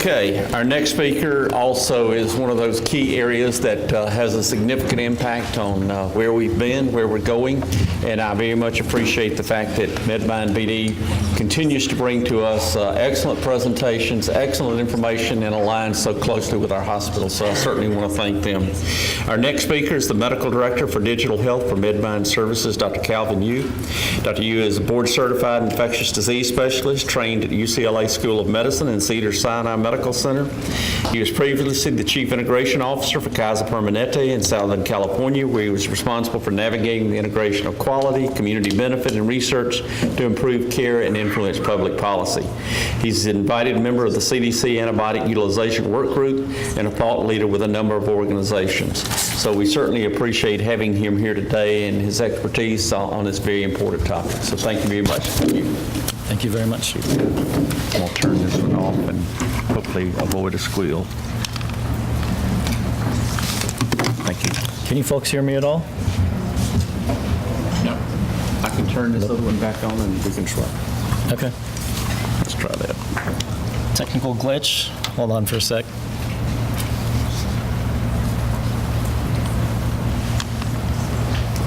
Okay, our next speaker also is one of those key areas that has a significant impact on where we've been, where we're going, and I very much appreciate the fact that MedMined BD continues to bring to us excellent presentations, excellent information, and aligns so closely with our hospitals, so I certainly want to thank them. Our next speaker is the Medical Director for Digital Health for MedMined Services, Dr. Kalvin Yu. Dr. Yu is a board-certified infectious disease specialist trained at UCLA School of Medicine and Cedars-Sinai Medical Center. He was previously the Chief Integration Officer for Kaiser Permanente in Southern California, where he was responsible for navigating the integration of quality, community benefit, and research to improve care and influence public policy. He's an invited member of the CDC Antibiotic Utilization Work Group and a thought leader with a number of organizations. So we certainly appreciate having him here today and his expertise on this very important topic. So thank you very much. Thank you. Thank you very much. I'll turn this one off and hopefully avoid a squeal. Thank you. Can you folks hear me at all? No. I can turn this other one back on and we can swap. Okay. Let's try that. Technical glitch. Hold on for a sec.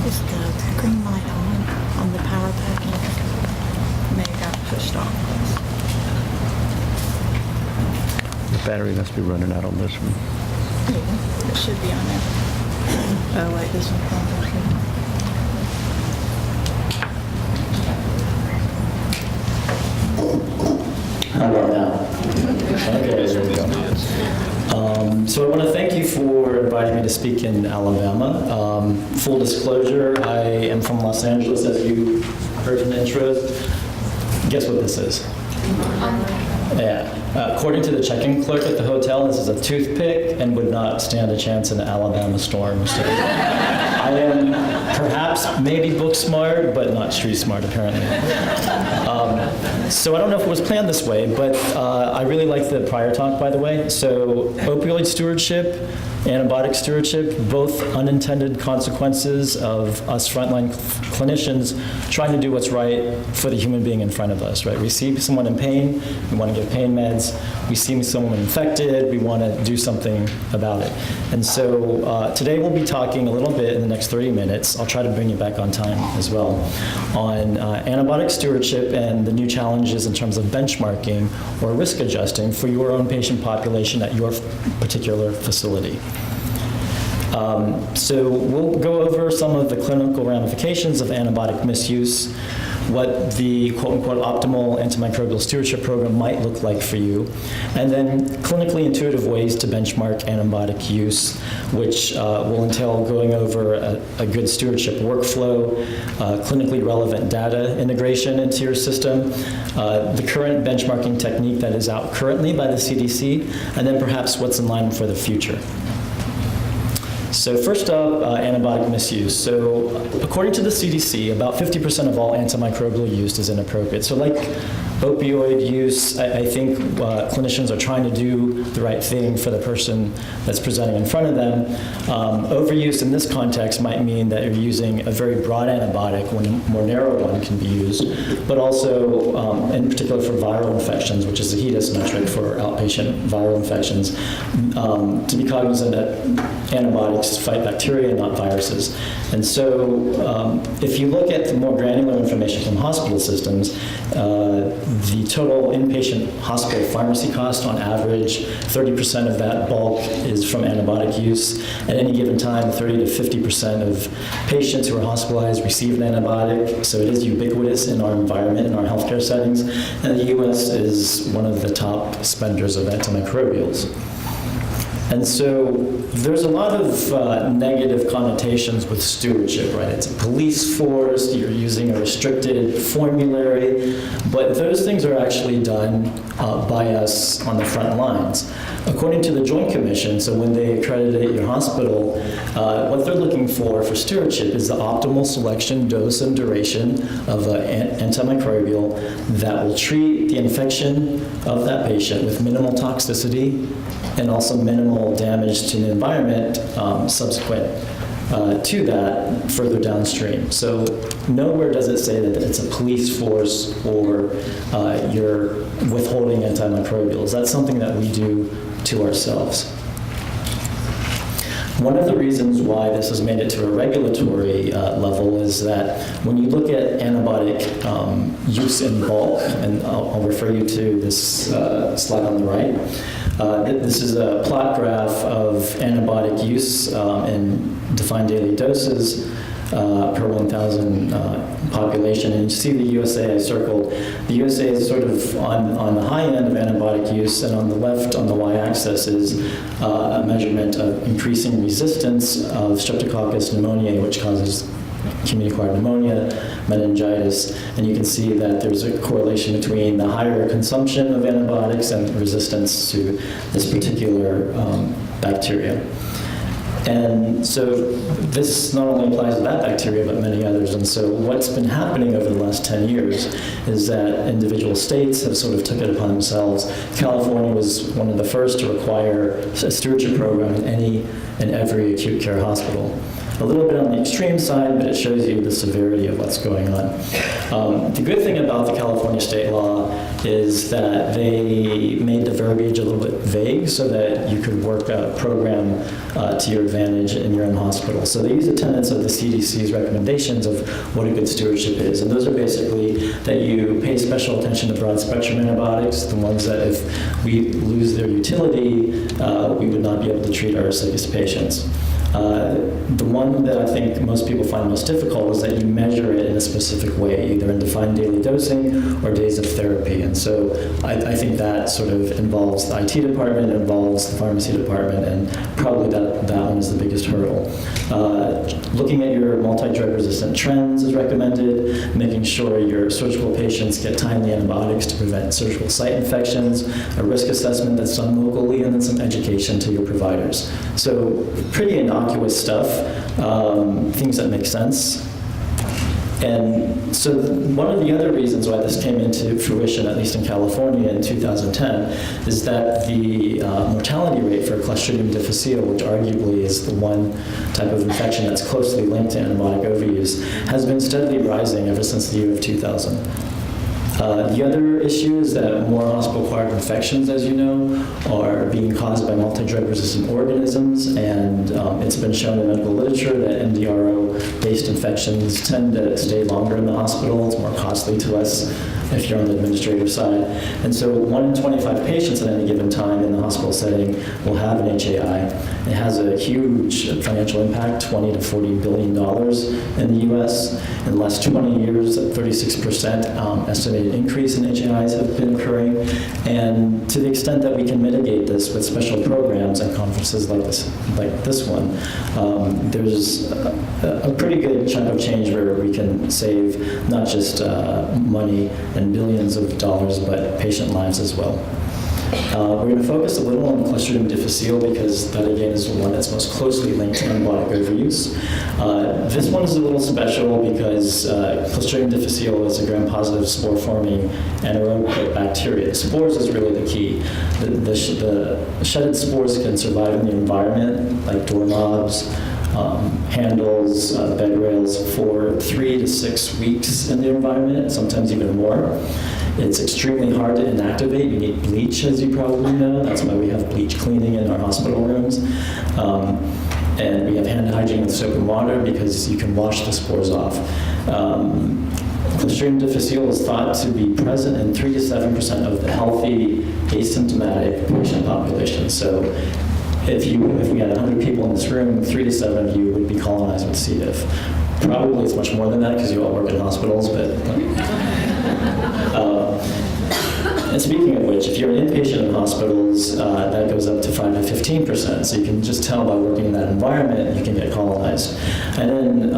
Is the green light on the power pack? May have got pushed off. The battery must be running out on this one. Yeah, it should be on there. Oh, wait, this one's on there. How about now? Okay, there we go. So I want to thank you for inviting me to speak in Alabama. Full disclosure, I am from Los Angeles, as you heard in the intros. Guess what this is? Yeah. According to the check-in clerk at the hotel, this is a toothpick and would not stand a chance in an Alabama storm. So I am perhaps maybe book smart, but not street smart, apparently. So I don't know if it was planned this way, but I really like the prior talk, by the way. So opioid stewardship, antibiotic stewardship, both unintended consequences of us frontline clinicians trying to do what's right for the human being in front of us, right? We see someone in pain, we want to give pain meds. We see someone infected, we want to do something about it. And so today we'll be talking a little bit in the next 30 minutes, I'll try to bring you back on time as well, on antibiotic stewardship and the new challenges in terms of benchmarking or risk adjusting for your own patient population at your particular facility. So we'll go over some of the clinical ramifications of antibiotic misuse, what the quote-unquote optimal antimicrobial stewardship program might look like for you, and then clinically intuitive ways to benchmark antibiotic use, which will entail going over a good stewardship workflow, clinically relevant data integration into your system, the current benchmarking technique that is out currently by the CDC, and then perhaps what's in line for the future. So first up, antibiotic misuse. So according to the CDC, about 50% of all antimicrobial use is inappropriate. So like opioid use, I think clinicians are trying to do the right thing for the person that's presenting in front of them. Overuse in this context might mean that you're using a very broad antibiotic when a more narrow one can be used, but also in particular for viral infections, which is a HEDIS metric for outpatient viral infections, to be cognizant that antibiotics fight bacteria and not viruses. And so if you look at the more granular information from hospital systems, the total inpatient hospital pharmacy cost on average, 30% of that bulk is from antibiotic use. At any given time, 30 to 50% of patients who are hospitalized receive an antibiotic, so it is ubiquitous in our environment, in our healthcare settings. And the US is one of the top spenders of antimicrobials. And so there's a lot of negative connotations with stewardship, right? It's a police force, you're using a restricted formulary, but those things are actually done by us on the front lines. According to the Joint Commission, so when they accreditate your hospital, what they're looking for stewardship is the optimal selection, dose, and duration of an antimicrobial that will treat the infection of that patient with minimal toxicity and also minimal damage to the environment subsequent to that further downstream. So nowhere does it say that it's a police force or you're withholding antimicrobials. That's something that we do to ourselves. One of the reasons why this has made it to a regulatory level is that when you look at antibiotic use in bulk, and I'll refer you to this slide on the right, this is a plot graph of antibiotic use in defined daily doses per 1,000 population. And you see the USA I circled. The USA is sort of on the high end of antibiotic use, and on the left, on the y-axis, is a measurement of increasing resistance of Streptococcus pneumoniae, which causes community-acquired pneumonia, meningitis, and you can see that there's a correlation between the higher consumption of antibiotics and resistance to this particular bacteria. And so this not only applies to that bacteria, but many others. And so what's been happening over the last 10 years is that individual states have sort of took it upon themselves. California was one of the first to require a stewardship program in any and every acute care hospital. A little bit on the extreme side, but it shows you the severity of what's going on. The good thing about the California state law is that they made the verbiage a little bit vague so that you could work a program to your advantage in your own hospital. So they use the tenets of the CDC's recommendations of what a good stewardship is. And those are basically that you pay special attention to broad spectrum antibiotics, the ones that if we lose their utility, we would not be able to treat our sickest patients. The one that I think most people find most difficult is that you measure it in a specific way, either in defined daily dosing or days of therapy. And so I think that sort of involves the IT department, involves the pharmacy department, and probably that one is the biggest hurdle. Looking at your multi-drug resistant trends is recommended, making sure your surgical patients get timely antibiotics to prevent surgical site infections, a risk assessment that's done locally, and then some education to your providers. So pretty innocuous stuff, things that make sense. And so one of the other reasons why this came into fruition, at least in California in 2010, is that the mortality rate for Clostridium difficile, which arguably is the one type of infection that's closely linked to antibiotic overuse, has been steadily rising ever since the year of 2000. The other issue is that more hospital-acquired infections, as you know, are being caused by multi-drug resistant organisms, and it's been shown in medical literature that MDRO-based infections tend to stay longer in the hospital. It's more costly to us if you're on the administrative side. And so 1 in 25 patients at any given time in the hospital setting will have an HAI. It has a huge financial impact, $20 to $40 billion in the US. In the last 20 years, a 36% estimated increase in HAIs have been occurring. And to the extent that we can mitigate this with special programs and conferences like this one, there's a pretty good chunk of change where we can save not just money and billions of dollars, but patient lives as well. We're going to focus a little on Clostridium difficile because that, again, is the one that's most closely linked to antibiotic overuse. This one is a little special because Clostridium difficile is a gram-positive spore-forming anaerobic bacteria. The spores is really the key. The shedded spores can survive in the environment, like doorknobs, handles, bed rails, for 3 to 6 weeks in the environment, sometimes even more. It's extremely hard to inactivate. You need bleach, as you probably know. That's why we have bleach cleaning in our hospital rooms. And we have hand hygiene with soap and water because you can wash the spores off. Clostridium difficile is thought to be present in 3 to 7% of the healthy, asymptomatic patient population. So if we had 100 people in this room, 3 to 7 of you would be colonized with C. diff. Probably it's much more than that because you all work in hospitals, but and speaking of which, if you're an inpatient in hospitals, that goes up to 5 to 15%. So you can just tell by working in that environment, you can get colonized. And then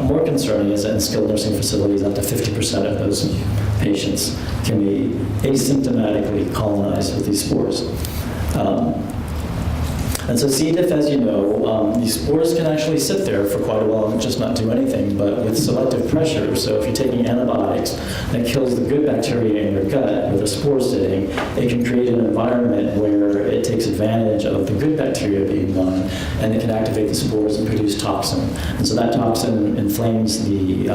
more concerning is that in skilled nursing facilities, up to 50% of those patients can be asymptomatically colonized with these spores. And so C. diff, as you know, these spores can actually sit there for quite a while and just not do anything, but with selective pressure, so if you're taking antibiotics that kills the good bacteria in your gut where the spores sitting, it can create an environment where it takes advantage of the good bacteria being gone, and it can activate the spores and produce toxin. And so that toxin inflames the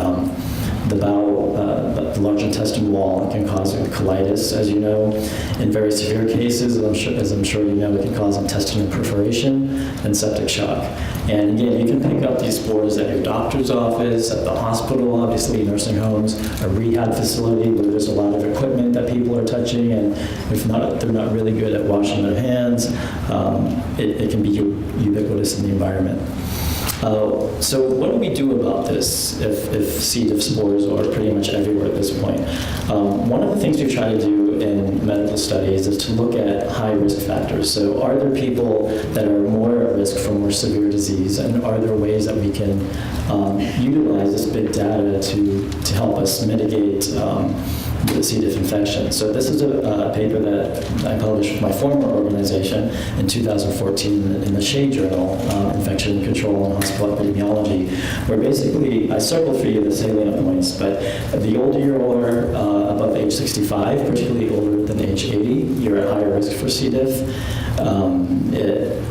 bowel, the large intestine wall, and can cause colitis, as you know. In very severe cases, as I'm sure you know, it can cause intestinal perforation and septic shock. And again, you can pick up these spores at your doctor's office, at the hospital, obviously nursing homes, a rehab facility where there's a lot of equipment that people are touching, and if not, they're not really good at washing their hands, it can be ubiquitous in the environment. So what do we do about this if C. diff spores are pretty much everywhere at this point? One of the things we've tried to do in medical studies is to look at high-risk factors. So are there people that are more at risk for more severe disease, and are there ways that we can utilize this big data to help us mitigate the C. diff infection? So this is a paper that I published with my former organization in 2014 in the Shea Journal, Infection Control and Hospital Epidemiology, where basically I circled for you the salient points, but the older you are above age 65, particularly older than age 80, you're at higher risk for C. diff.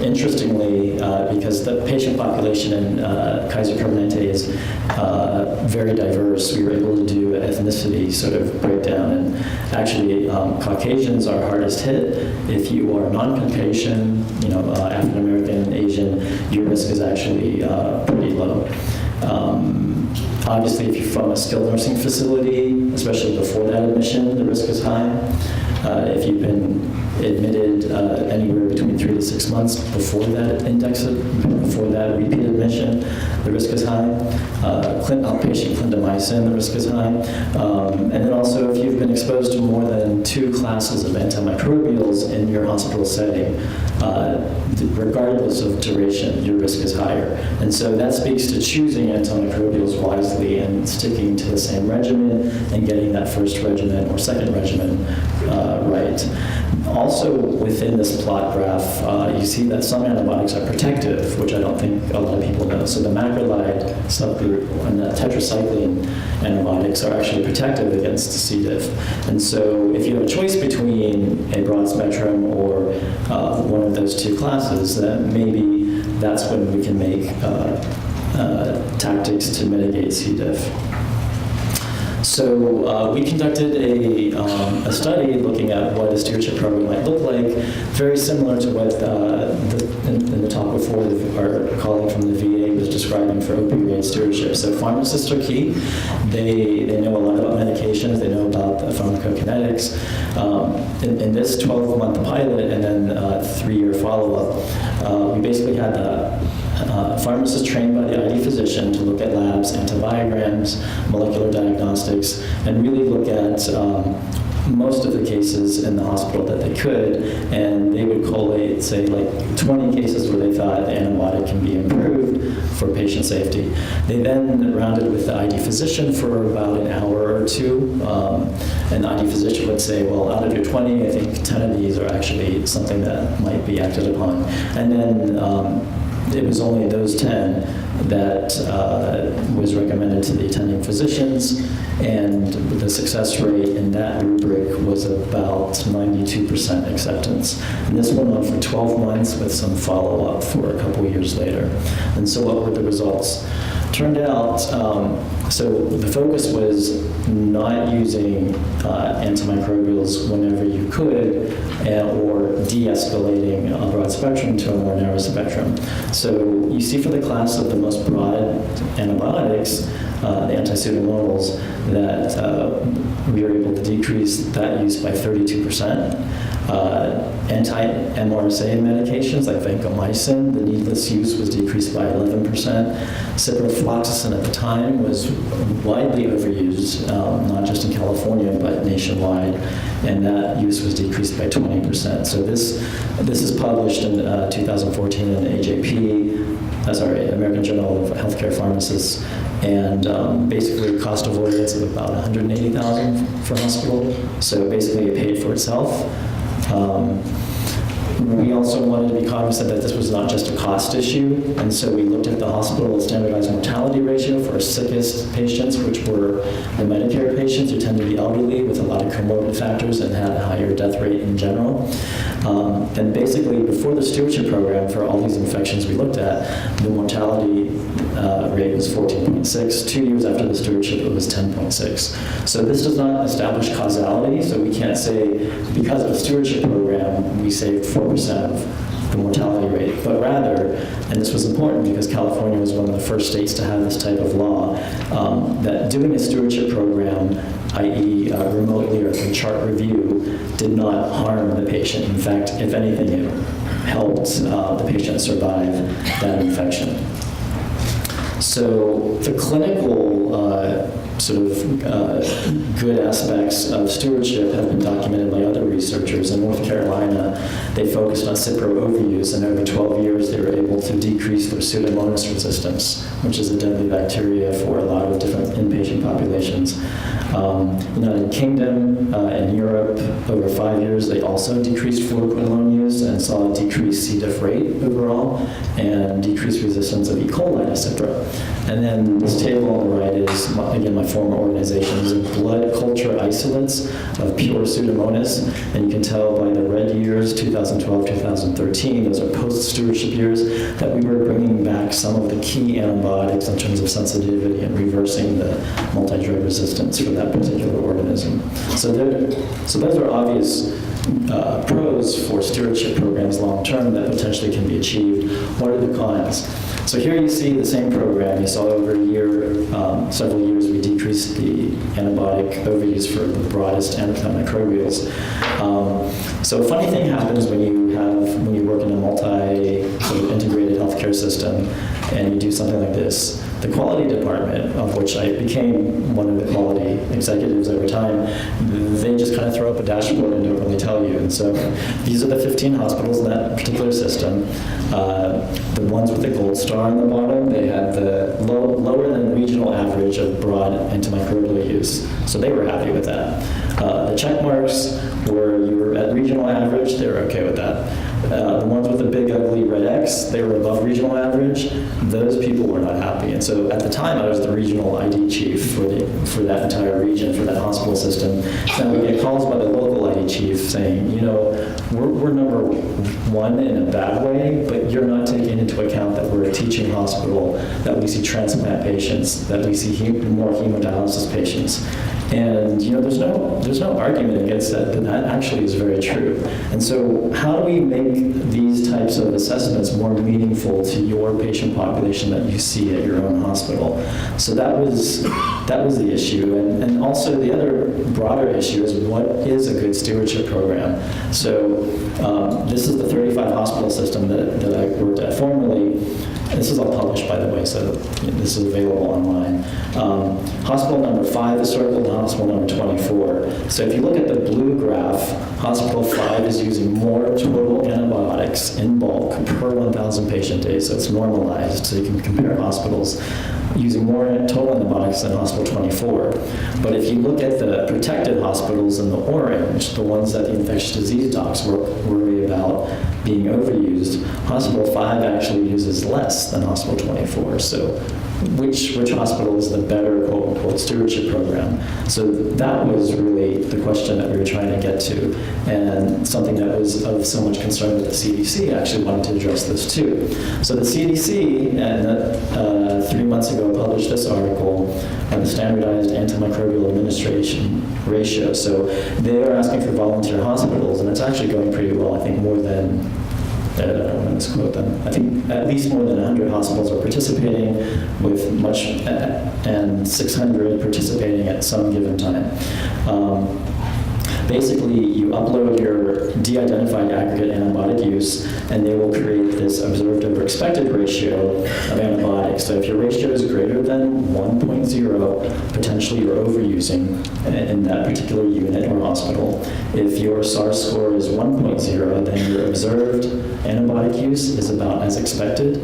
Interestingly, because the patient population in Kaiser Permanente is very diverse, we were able to do ethnicity sort of breakdown, and actually Caucasians are hardest hit. If you are non-Caucasian, African American, Asian, your risk is actually pretty low. Obviously, if you're from a skilled nursing facility, especially before that admission, the risk is high. If you've been admitted anywhere between 3 to 6 months before that before that repeat admission, the risk is high. Outpatient clindamycin, the risk is high. And then also, if you've been exposed to more than 2 classes of antimicrobials in your hospital setting, regardless of duration, your risk is higher. And so that speaks to choosing antimicrobials wisely and sticking to the same regimen and getting that first regimen or second regimen right. Also, within this plot graph, you see that some antibiotics are protective, which I don't think a lot of people know. So the macrolide subgroup and the tetracycline antibiotics are actually protective against C. diff. And so if you have a choice between a broad spectrum or one of those 2 classes, then maybe that's when we can make tactics to mitigate C. diff. So we conducted a study looking at what a stewardship program might look like, very similar to what in the talk before our colleague from the VA was describing for opioid stewardship. So pharmacists are key. They know a lot about medications. They know about the pharmacokinetics. In this 12-month pilot and then 3-year follow-up, we basically had pharmacists trained by the ID physician to look at labs, antibiograms, molecular diagnostics, and really look at most of the cases in the hospital that they could, and they would collate, say, like 20 cases where they thought the antibiotic can be improved for patient safety. They then rounded with the ID physician for about an hour or 2, and the ID physician would say, well, out of your 20, I think 10 of these are actually something that might be acted upon. And then it was only those 10 that was recommended to the attending physicians, and the success rate in that rubric was about 92% acceptance. And this went on for 12 months with some follow-up for a couple years later. And so what were the results? Turned out, so the focus was not using antimicrobials whenever you could, or de-escalating a broad spectrum to a more narrow spectrum. So you see for the class of the most broad antibiotics, the anti-pseudomonals, that we were able to decrease that use by 32%. Anti-MRSA medications like vancomycin, the needless use was decreased by 11%. Ciprofloxacin at the time was widely overused, not just in California, but nationwide, and that use was decreased by 20%. So this is published in 2014 in AJP, American Journal of Healthcare Pharmacists, and basically cost avoidance of about $180,000 for hospital. So basically it paid for itself. We also wanted to be cognizant that this was not just a cost issue, and so we looked at the hospital standardized mortality ratio for our sickest patients, which were the Medicare patients who tend to be elderly with a lot of comorbid factors and had a higher death rate in general. And basically, before the stewardship program, for all these infections we looked at, the mortality rate was 14.6. 2 years after the stewardship, it was 10.6. So this does not establish causality, so we can't say because of the stewardship program, we saved 4% of the mortality rate, but rather, and this was important because California was one of the first states to have this type of law, that doing a stewardship program, i.e. Remotely or through chart review, did not harm the patient. In fact, if anything, it helped the patient survive that infection. So the clinical good aspects of stewardship have been documented by other researchers. In North Carolina, they focused on Cipro overuse, and over 12 years they were able to decrease their Pseudomonas resistance, which is a deadly bacteria for a lot of different inpatient populations. United Kingdom and Europe, over 5 years, they also decreased fluoroquinolone use and saw a decreased C. diff rate overall and decreased resistance of E. coli to Cipro. And then this table on the right is, again, my former organization. These are blood culture isolates of pure Pseudomonas, and you can tell by the red years, 2012, 2013, those are post-stewardship years, that we were bringing back some of the key antibiotics in terms of sensitivity and reversing the multi-drug resistance for that particular organism. So those are obvious pros for stewardship programs long-term that potentially can be achieved. What are the cons? So here you see the same program. You saw over a year, several years, we decreased the antibiotic overuse for the broadest antimicrobials. So a funny thing happens when you work in a multi-integrated healthcare system and you do something like this. The quality department, of which I became one of the quality executives over time, they just kind of throw up a dashboard and don't really tell you. And so these are the 15 hospitals in that particular system. The ones with the gold star on the bottom, they had the lower than regional average of broad antimicrobial use. So they were happy with that. The check marks were you were at regional average, they were okay with that. The ones with the big ugly red X, they were above regional average. Those people were not happy. And so at the time, I was the regional ID chief for that entire region, for that hospital system. And we get calls by the local ID chief saying, you know, we're number one in a bad way, but you're not taking into account that we're a teaching hospital, that we see transplant patients, that we see more hemodialysis patients. And you know, there's no argument against that, but that actually is very true. And so how do we make these types of assessments more meaningful to your patient population that you see at your own hospital? So that was the issue. And also the other broader issue is, what is a good stewardship program? So this is the 35 hospital system that I worked at formerly. This is all published, by the way, so this is available online. Hospital number 5 is circled, and hospital number 24. So if you look at the blue graph, hospital 5 is using more total antibiotics in bulk per 1,000 patient days, so it's normalized, so you can compare hospitals using more total antibiotics than hospital 24. But if you look at the protected hospitals in the orange, the ones that the infectious disease docs worry about being overused, hospital 5 actually uses less than hospital 24. So which hospital is the better quote-unquote stewardship program? So that was really the question that we were trying to get to, and something that was of so much concern that the CDC actually wanted to address this too. So the CDC, 3 months ago, published this article on the standardized antimicrobial administration ratio. So they are asking for volunteer hospitals, and it's actually going pretty well. I think more than, I don't want to misquote them, I think at least more than 100 hospitals are participating, with and 600 participating at some given time. Basically, you upload your de-identified aggregate antibiotic use, and they will create this observed over expected ratio of antibiotics. So if your ratio is greater than 1.0, potentially you're overusing in that particular unit or hospital. If your SARS score is 1.0, then your observed antibiotic use is about as expected,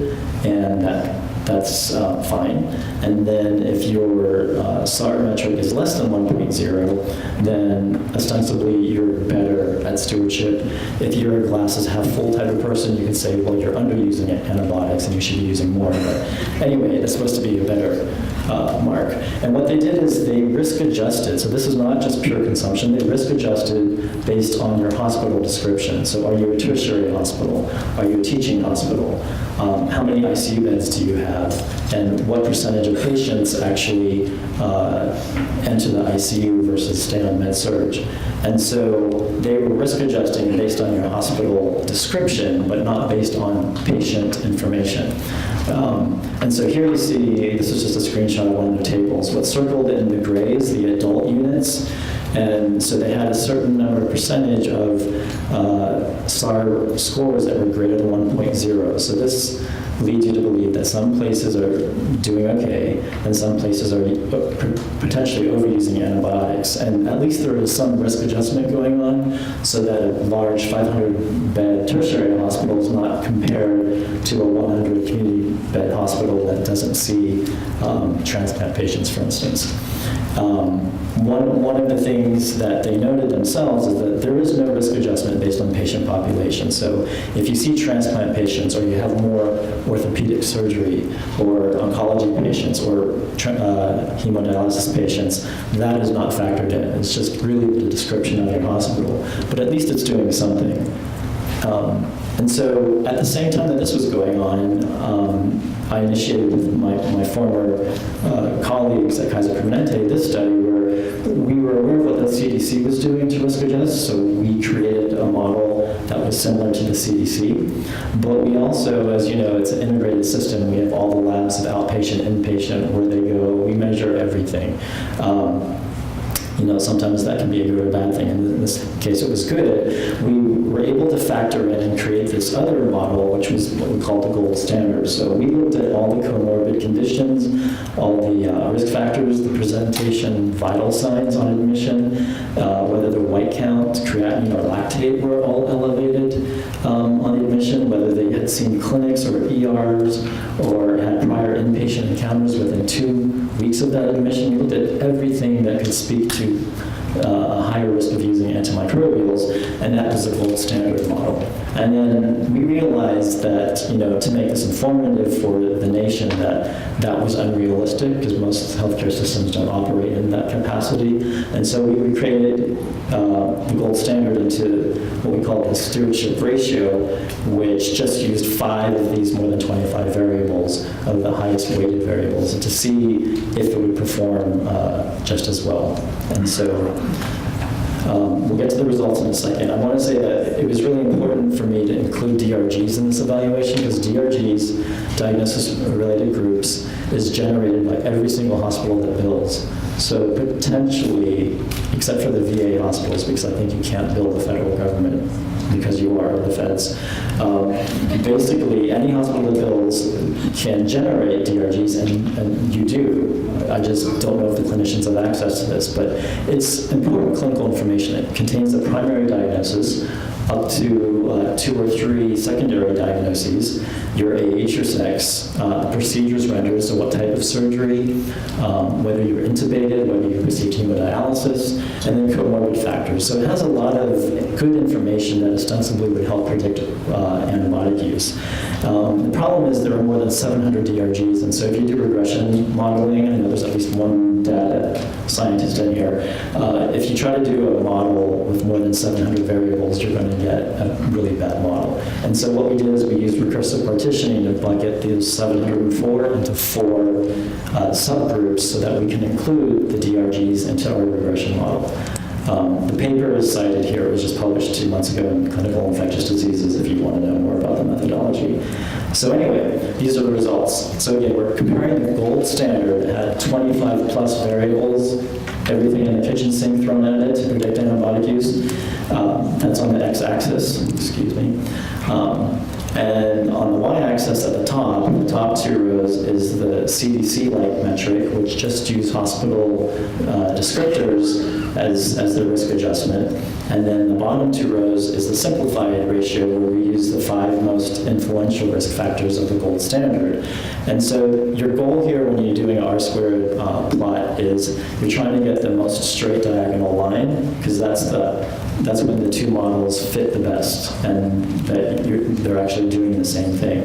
and that that's fine. And then if your SAR metric is less than 1.0, then ostensibly you're better at stewardship. If you're a glasses half full type of person, you can say, well, you're underusing antibiotics and you should be using more. But anyway, it's supposed to be a better mark. And what they did is they risk adjusted. So this is not just pure consumption. They risk adjusted based on your hospital description. So are you a tertiary hospital? Are you a teaching hospital? How many ICU beds do you have? And what percentage of patients actually enter the ICU versus stay on med-surg? And so they were risk adjusting based on your hospital description, but not based on patient information. And so here you see, this is just a screenshot of one of the tables. What's circled in the gray is the adult units. And so they had a certain number of percentage of SAR scores that were greater than 1.0. So this leads you to believe that some places are doing okay and some places are potentially overusing antibiotics. And at least there is some risk adjustment going on so that a large 500-bed tertiary hospital is not compared to a 100 community bed hospital that doesn't see transplant patients, for instance. One of the things that they noted themselves is that there is no risk adjustment based on patient population. So if you see transplant patients or you have more orthopedic surgery or oncology patients or hemodialysis patients, that is not factored in. It's just really the description of your hospital. But at least it's doing something. And so at the same time that this was going on, I initiated with my former colleagues at Kaiser Permanente this study where we were aware of what the CDC was doing to risk adjust, so we created a model that was similar to the CDC. But we also, as you know, it's an integrated system. We have all the labs of outpatient, inpatient, where they go. We measure everything. Sometimes that can be a good or bad thing. In this case, it was good. We were able to factor in and create this other model, which was what we call the gold standard. So we looked at all the comorbid conditions, all the risk factors, the presentation, vital signs on admission, whether the white count, creatinine, or lactate were all elevated on admission, whether they had seen clinics or ERs or had prior inpatient encounters within 2 weeks of that admission. We looked at everything that could speak to a higher risk of using antimicrobials, and that was the gold standard model. And then we realized that, to make this informative for the nation, that was unrealistic because most healthcare systems don't operate in that capacity. And so we created the gold standard into what we call the stewardship ratio, which just used 5 of these more than 25 variables of the highest weighted variables to see if it would perform just as well. And so we'll get to the results in a second. I want to say that it was really important for me to include DRGs in this evaluation because DRGs, diagnosis-related groups, is generated by every single hospital that bills. So potentially, except for the VA hospitals, because I think you can't bill the federal government because you are the feds. Basically, any hospital that bills can generate DRGs, and you do. I just don't know if the clinicians have access to this, but it's important clinical information. It contains the primary diagnosis, up to 2 or 3 secondary diagnoses, your age, your sex, procedures rendered, so what type of surgery, whether you were intubated, whether you received hemodialysis, and then comorbid factors. So it has a lot of good information that ostensibly would help predict antibiotic use. The problem is there are more than 700 DRGs, and so if you do regression modeling, I know there's at least one data scientist in here, if you try to do a model with more than 700 variables, you're going to get a really bad model. And so what we did is we used recursive partitioning to bucket these 704 into 4 subgroups so that we can include the DRGs into our regression model. The paper is cited here. It was just published 2 months ago in Clinical Infectious Diseases if you want to know more about the methodology. So anyway, these are the results. So again, we're comparing the gold standard that had 25 plus variables, everything in the kitchen sink thrown at it to predict antibiotic use. That's on the x-axis, excuse me. And on the y-axis at the top two rows is the CDC-like metric, which just use hospital descriptors as the risk adjustment. And then the bottom two rows is the simplified ratio, where we use the 5 most influential risk factors of the gold standard. And so your goal here when you're doing an R-squared plot is you're trying to get the most straight diagonal line, because that's when the two models fit the best, and that they're actually doing the same thing.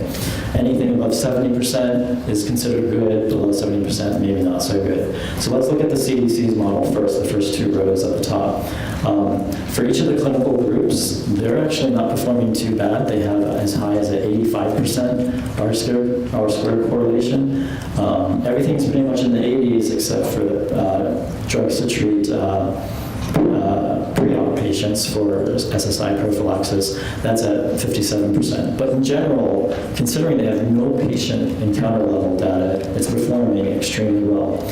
Anything above 70% is considered good, below 70% maybe not so good. So let's look at the CDC's model first, the first two rows at the top. For each of the clinical groups, they're actually not performing too bad. They have as high as an 85% R-squared correlation. Everything's pretty much in the 80s except for drugs to treat pre-op patients for SSI prophylaxis. That's at 57%. But in general, considering they have no patient encounter level data, it's performing extremely well.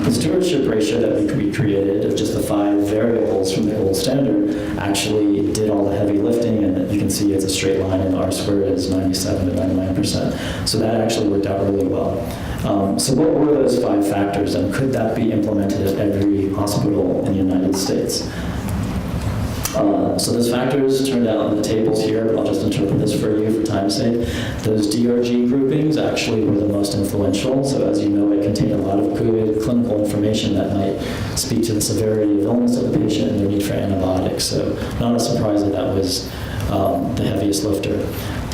The stewardship ratio that we created of just the 5 variables from the gold standard actually did all the heavy lifting, and you can see it's a straight line, and R-squared is 97 to 99%. So that actually worked out really well. So what were those 5 factors, and could that be implemented at every hospital in the United States? So those factors turned out in the tables here, but I'll just interpret this for you for time's sake. Those DRG groupings actually were the most influential. So as you know, it contained a lot of good clinical information that might speak to the severity of illness of the patient and their need for antibiotics. So not a surprise that that was the heaviest lifter.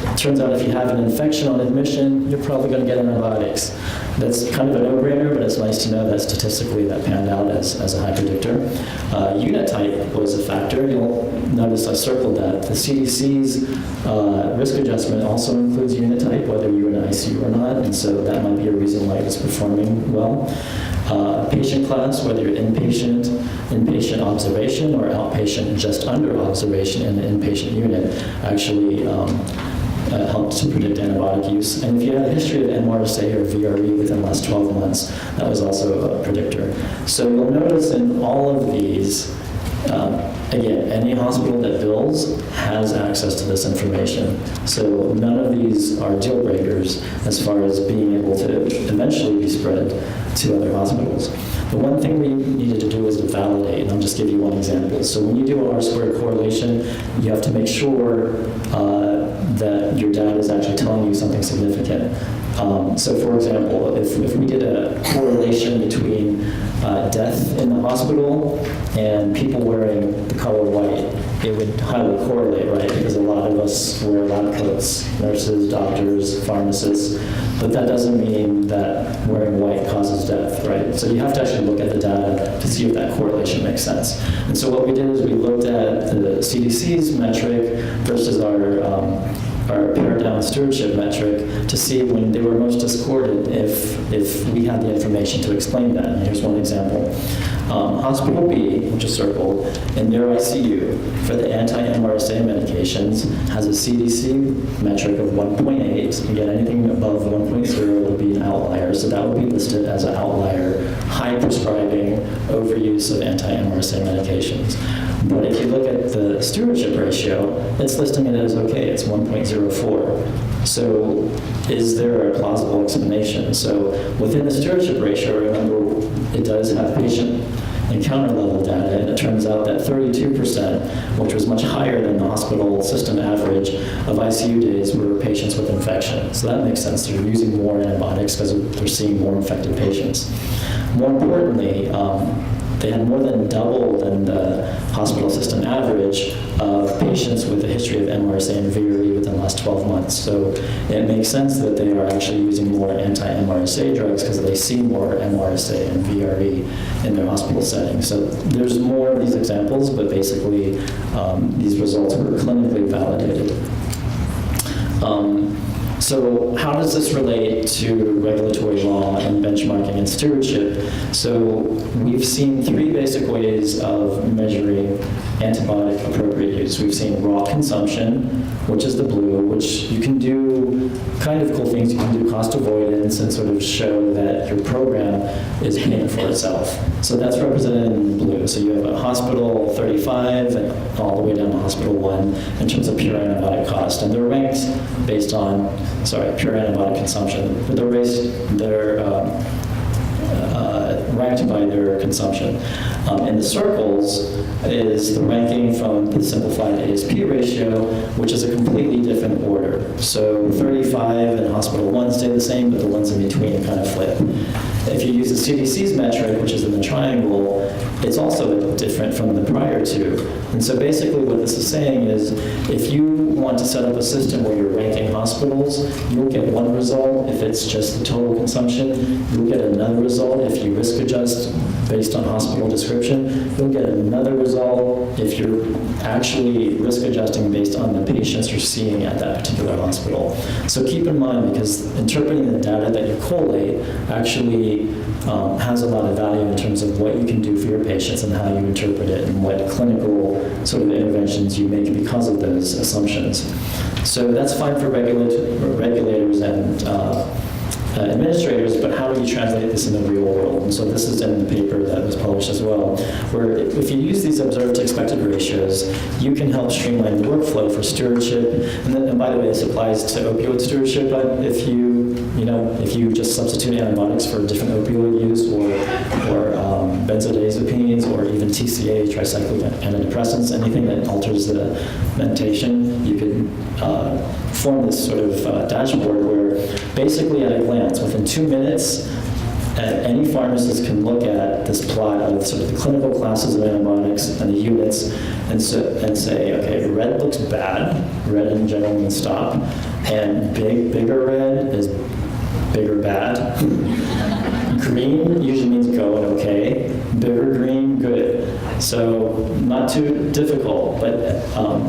It turns out if you have an infection on admission, you're probably going to get antibiotics. That's kind of a no-brainer, but it's nice to know that statistically that panned out as a high predictor. Unit type was a factor. You'll notice I circled that. The CDC's risk adjustment also includes unit type, whether you're in ICU or not, and so that might be a reason why it's performing well. Patient class, whether you're inpatient observation, or outpatient just under observation in the inpatient unit, actually helped to predict antibiotic use. And if you had a history of MRSA or VRE within the last 12 months, that was also a predictor. So you'll notice in all of these, again, any hospital that bills has access to this information. So none of these are deal breakers as far as being able to eventually be spread to other hospitals. The one thing we needed to do was to validate, and I'll just give you one example. So when you do an R-squared correlation, you have to make sure that your data is actually telling you something significant. So for example, if we did a correlation between death in the hospital and people wearing the color white, it would highly correlate, right? Because a lot of us wear lab coats, nurses, doctors, pharmacists, but that doesn't mean that wearing white causes death, right? So you have to actually look at the data to see if that correlation makes sense. And so what we did is we looked at the CDC's metric versus our pared-down stewardship metric to see when they were most discordant if we had the information to explain that. And here's one example. Hospital B, which is circled, in their ICU for the anti-MRSA medications has a CDC metric of 1.8. Again, anything above 1.0 will be an outlier, so that would be listed as an outlier, high prescribing, overuse of anti-MRSA medications. But if you look at the stewardship ratio, it's listing it as okay, it's 1.04. So is there a plausible explanation? So within the stewardship ratio, remember, it does have patient encounter level data, and it turns out that 32%, which was much higher than the hospital system average of ICU days, were patients with infection. So that makes sense. They're using more antibiotics because they're seeing more infected patients. More importantly, they had more than double than the hospital system average of patients with a history of MRSA and VRE within the last 12 months. So it makes sense that they are actually using more anti-MRSA drugs because they see more MRSA and VRE in their hospital setting. So there's more of these examples, but basically these results were clinically validated. So how does this relate to regulatory law and benchmarking and stewardship? So we've seen 3 basic ways of measuring antibiotic appropriate use. We've seen raw consumption, which is the blue, which you can do few kind of cool things. You can do cost avoidance and sort of show that your program is paying for itself. So that's represented in blue. So you have a hospital 35 and all the way down to hospital 1 in terms of pure antibiotic cost. And they're ranked based on, pure antibiotic consumption. But they're ranked by their consumption. In the circles is the ranking from the simplified ASP ratio, which is a completely different order. So 35 and hospital 1 stay the same, but the ones in between kind of flip. If you use the CDC's metric, which is in the triangle, it's also different from the prior two. And so basically what this is saying is, if you want to set up a system where you're ranking hospitals, you'll get one result if it's just the total consumption. You'll get another result if you risk adjust based on hospital description. You'll get another result if you're actually risk adjusting based on the patients you're seeing at that particular hospital. So keep in mind, because interpreting the data that you collate actually has a lot of value in terms of what you can do for your patients and how you interpret it and what clinical sort of interventions you make because of those assumptions. So that's fine for regulators and administrators, but how do you translate this in the real world? And so this is in the paper that was published as well, where if you use these observed to expected ratios, you can help streamline the workflow for stewardship. And by the way, this applies to opioid stewardship, but if you just substitute antibiotics for different opioid use or benzodiazepines or even TCA, tricyclic antidepressants, anything that alters the mentation, you can form this sort of dashboard where basically at a glance, within 2 minutes, any pharmacist can look at this plot of sort of the clinical classes of antibiotics and the units and say, okay, red looks bad, red in general means stop, and bigger red is bigger bad. Green usually means go and okay, bigger green, good. So not too difficult, but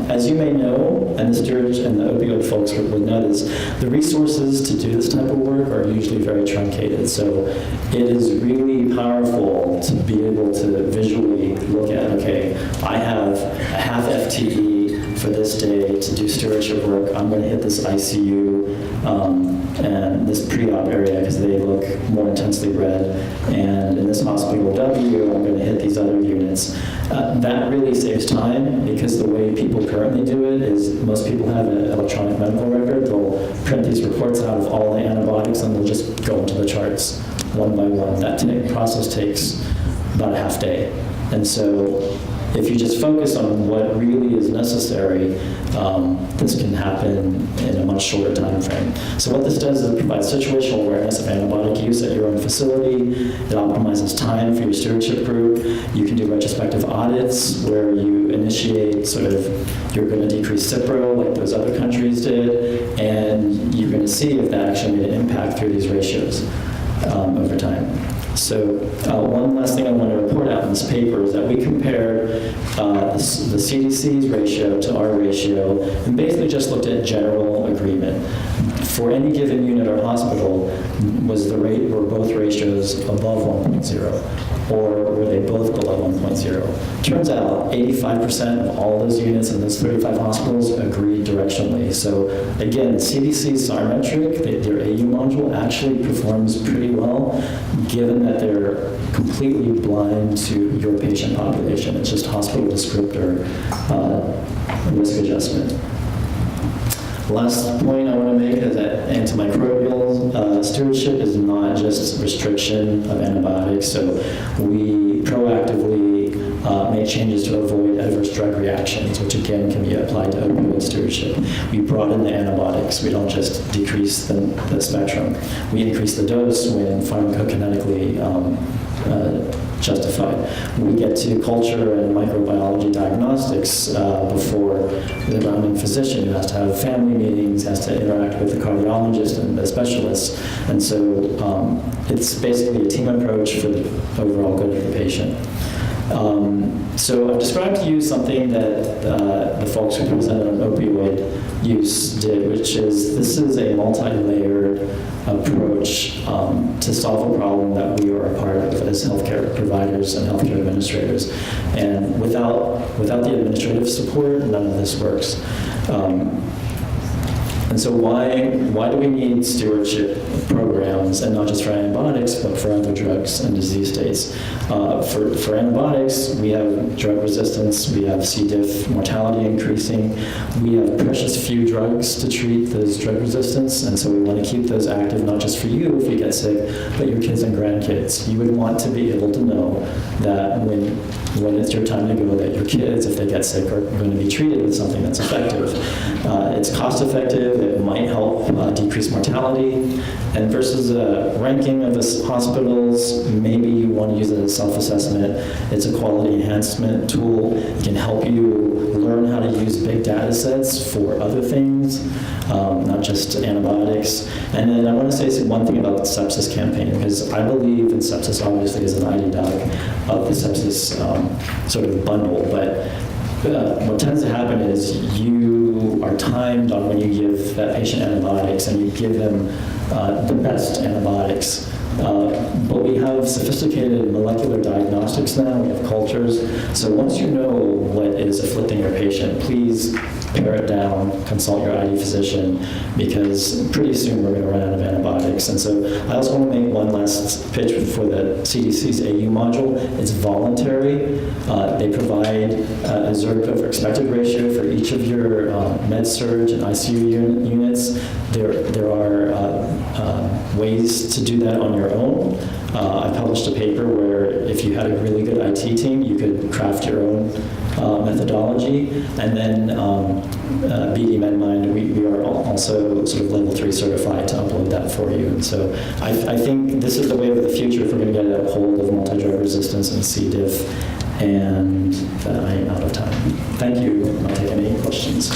as you may know, and the stewardship and the opioid folks would know this, the resources to do this type of work are usually very truncated. So it is really powerful to be able to visually look at, okay, I have a half FTE for this day to do stewardship work. I'm going to hit this ICU and this pre-op area because they look more intensely red. And in this hospital W, I'm going to hit these other units. That really saves time because the way people currently do it is most people have an electronic medical record. They'll print these reports out of all the antibiotics and they'll just go into the charts one by one. That process takes about a half day. And so if you just focus on what really is necessary, this can happen in a much shorter time frame. So what this does is it provides situational awareness of antibiotic use at your own facility. It optimizes time for your stewardship group. You can do retrospective audits where you initiate sort of, you're going to decrease Cipro like those other countries did, and you're going to see if that actually made an impact through these ratios over time. So one last thing I want to report out in this paper is that we compared the CDC's ratio to our ratio and basically just looked at general agreement. For any given unit or hospital, were both ratios above 1.0 or were they both below 1.0? Turns out 85% of all those units in those 35 hospitals agreed directionally. So again, CDC's SAR metric, their AU module, actually performs pretty well given that they're completely blind to your patient population. It's just hospital descriptor risk adjustment. Last point I want to make is that antimicrobial stewardship is not just restriction of antibiotics. So we proactively made changes to avoid adverse drug reactions, which again can be applied to opioid stewardship. We broaden the antibiotics. We don't just decrease the spectrum. We increase the dose when pharmacokinetically justified. We get to culture and microbiology diagnostics before the rounding physician, who has to have family meetings, has to interact with the cardiologist and the specialists. And so it's basically a team approach for the overall good of the patient. So I've described to you something that the folks who presented on opioid use did, which is this is a multi-layered approach to solve a problem that we are a part of as healthcare providers and healthcare administrators. And without the administrative support, none of this works. And so why do we need stewardship programs, and not just for antibiotics, but for other drugs and disease states? For antibiotics, we have drug resistance, we have C. diff mortality increasing, we have precious few drugs to treat those drug resistance, and so we want to keep those active, not just for you if you get sick, but your kids and grandkids. You would want to be able to know that when it's your time to go, that your kids, if they get sick, are going to be treated with something that's effective. It's cost effective, it might help decrease mortality, and versus a ranking of the hospitals, maybe you want to use it as self-assessment. It's a quality enhancement tool. It can help you learn how to use big data sets for other things, not just antibiotics. And then I want to say one thing about the sepsis campaign, because I believe in sepsis obviously as an IDDoc of the sepsis sort of bundle, but what tends to happen is you are timed on when you give that patient antibiotics, and you give them the best antibiotics. But we have sophisticated molecular diagnostics now, we have cultures. So once you know what is afflicting your patient, please pare it down, consult your ID physician, because pretty soon we're going to run out of antibiotics. And so I also want to make one last pitch for the CDC's AU module. It's voluntary. They provide a ZERP over expected ratio for each of your med-surg and ICU units. There are ways to do that on your own. I published a paper where if you had a really good IT team, you could craft your own methodology. And then BD MedMined, we are also sort of level 3 certified to upload that for you. And so I think this is the way of the future if we're going to get a hold of multi-drug resistance and C. diff. And I am out of time. Thank you. I'll take any questions.